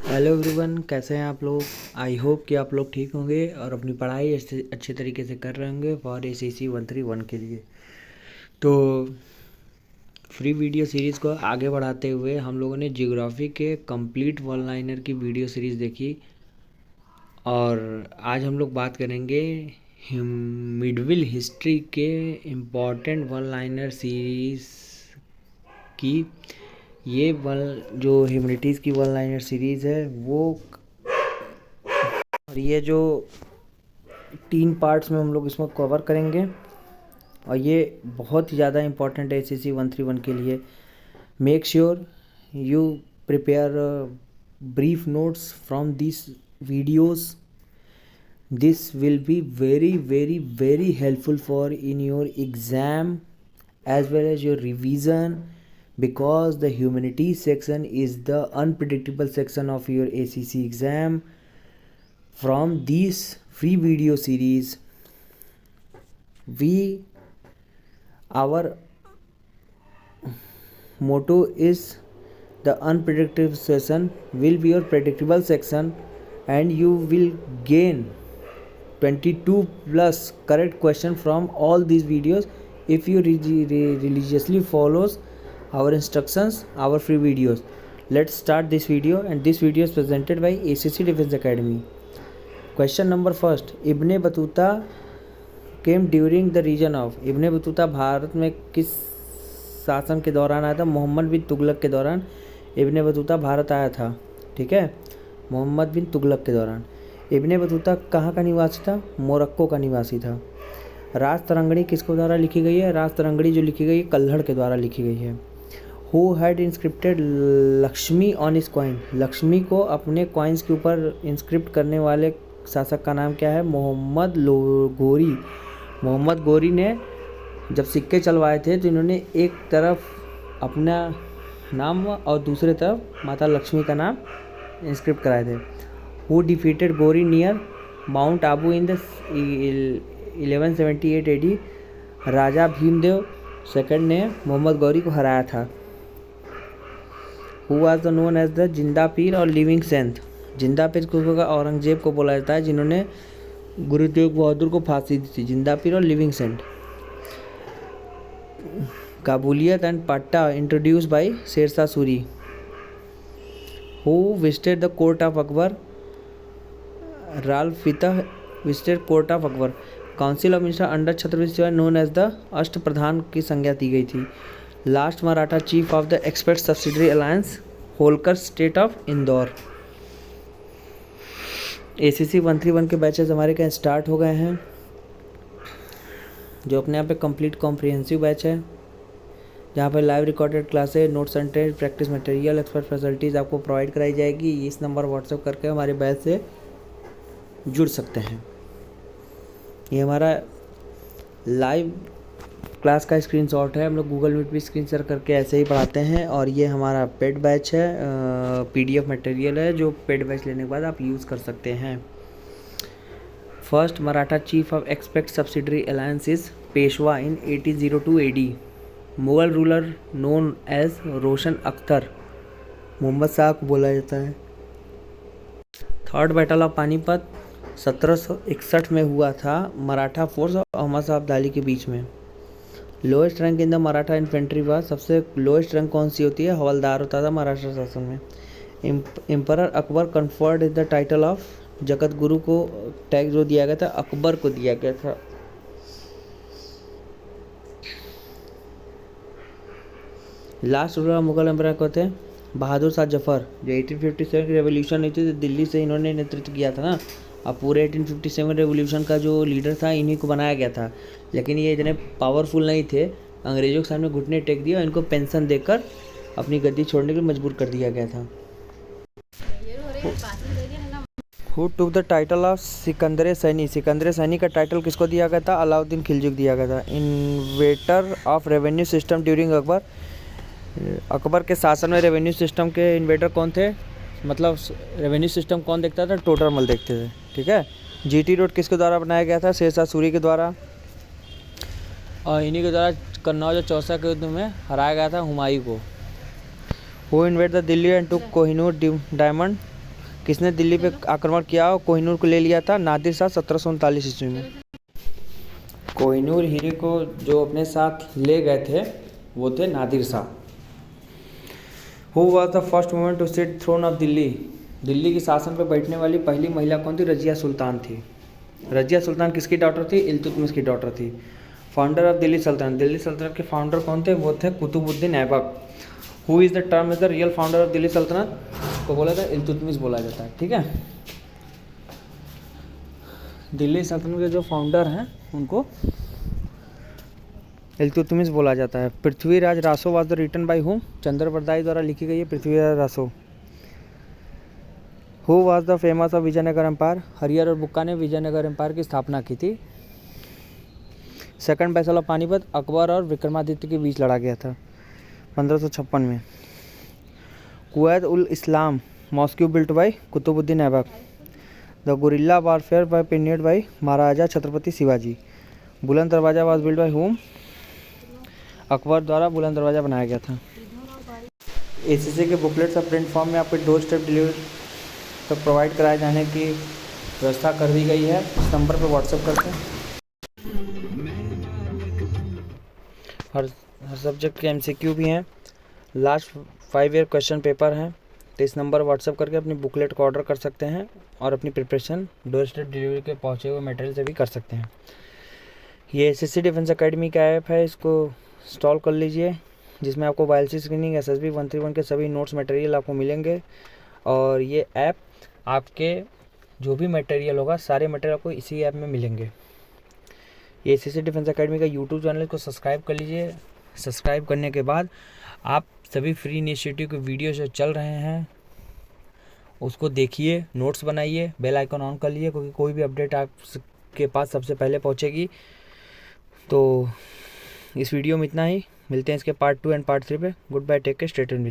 Hello everyone, कैसे हैं आप लोग। आई होप कि आप लोग ठीक होंगे और अपनी पढ़ाई अच्छे तरीके से कर रहे होंगे फॉर ACC 131 के लिए। तो फ्री वीडियो सीरीज़ को आगे बढ़ाते हुए हम लोगों ने जियोग्राफी के कंप्लीट वन लाइनर की वीडियो सीरीज़ देखी और आज हम लोग बात करेंगे मिडविल हिस्ट्री के इम्पॉर्टेंट वन लाइनर सीरीज़ की। ये जो ह्यूमैनिटीज़ की वन लाइनर सीरीज़ है वो, और ये जो 3 पार्ट्स में हम लोग इसमें कवर करेंगे और ये बहुत ही ज़्यादा इम्पॉर्टेंट है ACC 131 के लिए। Make sure you prepare brief notes from this videos. This will be very helpful for in your exam as well as your revision, because the humanities section is the unpredictable section of your ACC exam. From this free video series, our motto is the unpredictable section will be your predictable section, and you will gain 22 plus correct question from all these videos if you religiously follows our instructions, our free videos. Let's start this video, and this video is presented by ACC Defense Academy. Question number first, Ibn Battuta came during the region of. Ibn Battuta Bharat में किस शासन के दौरान आया था? मोहम्मद बिन तुगलक के दौरान Ibn Battuta Bharat आया था। ठीक है, मोहम्मद बिन तुगलक के दौरान। इब्न बतूता कहाँ का निवासी था? मोरक्को का निवासी था। राज तरंगणी किसके द्वारा लिखी गई है? राज तरंगणी जो लिखी गई है कल्हड़ के द्वारा लिखी गई है। हु हैड इंस्क्रिप्टेड लक्ष्मी ऑन इस कॉइन? लक्ष्मी को अपने कॉइन्स के ऊपर इंस्क्रिप्ट करने वाले शासक का नाम क्या है? गोरी। मोहम्मद गोरी ने जब सिक्के चलवाए थे तो इन्होंने एक तरफ अपना नाम और दूसरे तरफ माता लक्ष्मी का नाम इंस्क्रिप्ट कराए थे। Who defeated Gori near Mount Abu in the 1178 AD? Raja Bhimdev second ने मोहम्मद गौरी को हराया था। Who was known as the जिंदा पीर और लिविंग सेंथ? जिंदा पीर को औरंगजेब को बोला जाता है जिन्होंने गुरु तेग बहादुर को फांसी दी थी। जिंदा पीर और living saint. Qabuliyat and Patta introduce by Sher Shah Suri. Who visited the court of Akbar? Ralph Fitch visited court of Akbar. Council of minister under Chhatrapati Shivaji known as the Ashta Pradhan की संज्ञा दी गई थी। Last Maratha chief of the expect subsidiary alliance Holkar state of Indore. ACC 131 के batches हमारे क्या start हो गए हैं, जो अपने यहाँ पे कंप्लीट कॉम्प्रिहेंसिव बैच है, जहाँ पे live recorded classes, notes and test, practice material, expert facilities आपको प्रोवाइड कराई जाएगी। इस नंबर व्हाट्सएप करके हमारे बैच से जुड़ सकते हैं। ये हमारा लाइव क्लास का स्क्रीनशॉट है। हम लोग गूगल मीट भी स्क्रीन शेयर करके ऐसे ही पढ़ाते हैं। और ये हमारा पेड बैच है, PDF मटेरियल है जो पेड बैच लेने के बाद आप यूज़ कर सकते हैं। First Maratha chief of expect subsidiary alliance is Peshwa in 1802 AD। Mughal ruler known as Roshan Akhtar. Mohammad Shah को बोला जाता है। थर्ड बैटल ऑफ पानीपत 1761 में हुआ था, मराठा फोर्स और अहमद शाह अब्दाली के बीच में। Lowest rank in the Maratha infantry was, सबसे लोएस्ट रैंक कौन सी होती है? हवलदार होता था महाराष्ट्र शासन में। Emperor Akbar conferred the title of, Jagat Guru को टैग जो दिया गया था अकबर को दिया गया था। लास्ट रूलर मुगल एम्परर को थे बहादुर शाह जफर, जो 1857 की रेवोल्यूशन हुई थी तो दिल्ली से इन्होंने नेतृत्व किया था ना। अब पूरे 1857 रेवोल्यूशन का जो लीडर था इन्हीं को बनाया गया था, लेकिन ये इतने पावरफुल नहीं थे। अंग्रेज़ों के सामने घुटने टेक दिया और इनको पेंशन देकर अपनी गद्दी छोड़ने के लिए मजबूर कर दिया गया था। Who took the title of Sikandar Saini? Sikandar Saini का टाइटल किसको दिया गया था? अलाउद्दीन खिलजी को दिया गया था। Inventor of revenue system during Akbar? Akbar के शासन में रेवेन्यू सिस्टम के इन्वेटर कौन थे? मतलब रेवेन्यू सिस्टम कौन देखता था? टोडरमल देखते थे। ठीक है। GT रोड किसके द्वारा बनाया गया था? शेरशाह सूरी के द्वारा। और इन्हीं के द्वारा कन्नौज और चौसा के युद्ध में हराया गया था हुमायूं को। Who invade the Delhi and took Kohinoor diamond? किसने दिल्ली पे आक्रमण किया और कोहिनूर को ले लिया था? नादिर शाह 1739 ईस्वी में। कोहिनूर हीरे को जो अपने साथ ले गए थे वो थे Nadir Shah. Who was the first woman to sit throne of Delhi? Delhi की शासन पर बैठने वाली पहली महिला कौन थी? रजिया सुल्तान थी। रजिया सुल्तान किसकी डॉटर थी? इल्तुतमिश की डॉटर थी। फाउंडर ऑफ दिल्ली सल्तनत? दिल्ली सल्तनत के फाउंडर कौन थे? वो थे Qutbuddin Aibak. Who is the term is the real founder of Delhi Sultanate? को बोला था इल्तुतमिश बोला जाता है। ठीक है, दिल्ली सल्तनत के जो फाउंडर हैं उनको इल्तुतमिश बोला जाता है। Prithviraj Raso was the written by whom? Chand Bardai द्वारा लिखी गई है Prithviraj Raso. Who was the famous of Vijayanagara empire? Harihara और बुक्का ने विजयनगर एम्पायर की स्थापना की थी। Second battle of Panipat Akbar और विक्रमादित्य के बीच लड़ा गया था 1556 में। Quwwat ul Islam mosque built by Qutbuddin Aibak. The guerrilla warfare by pioneered by Maharaja Chhatrapati Shivaji. Buland Darwaza was built by whom? Akbar द्वारा बुलंद दरवाजा बनाया गया था। एसीसी के बुकलेट्स और प्रिंट फॉर्म में आपके डोर स्टेप डिलीवरी तक प्रोवाइड कराए जाने की व्यवस्था कर दी गई है। इस नंबर पर व्हाट्सएप करते हैं। हर सब्जेक्ट के MCQ भी हैं। लास्ट 5 ईयर क्वेश्चन पेपर हैं। तो इस नंबर व्हाट्सएप करके अपनी बुकलेट को ऑर्डर कर सकते हैं और अपनी प्रिपरेशन डोर स्टेप डिलीवरी के पहुँचे हुए मटेरियल से भी कर सकते हैं। ये SSC डिफेंस एकेडमी का ऐप है, इसको इंस्टॉल कर लीजिए, जिसमें आपको वायलसी स्क्रीनिंग SSB 131 के सभी नोट्स मटेरियल आपको मिलेंगे। और ये ऐप आपके जो भी मटेरियल होगा सारे मटेरियल आपको इसी ऐप में मिलेंगे। ये SSC डिफेंस एकेडमी का यूट्यूब चैनल को सब्सक्राइब कर लीजिए। सब्सक्राइब करने के बाद आप सभी फ्री इनिशिएटिव के वीडियो जो चल रहे हैं उसको देखिए, नोट्स बनाइए, बेल आइकन ऑन कर लीजिए, क्योंकि कोई भी अपडेट आपके पास सबसे पहले पहुंचेगी। तो इस वीडियो में इतना ही, मिलते हैं इसके पार्ट 2 एंड पार्ट 3 पे। Good bye, take care, stay tuned.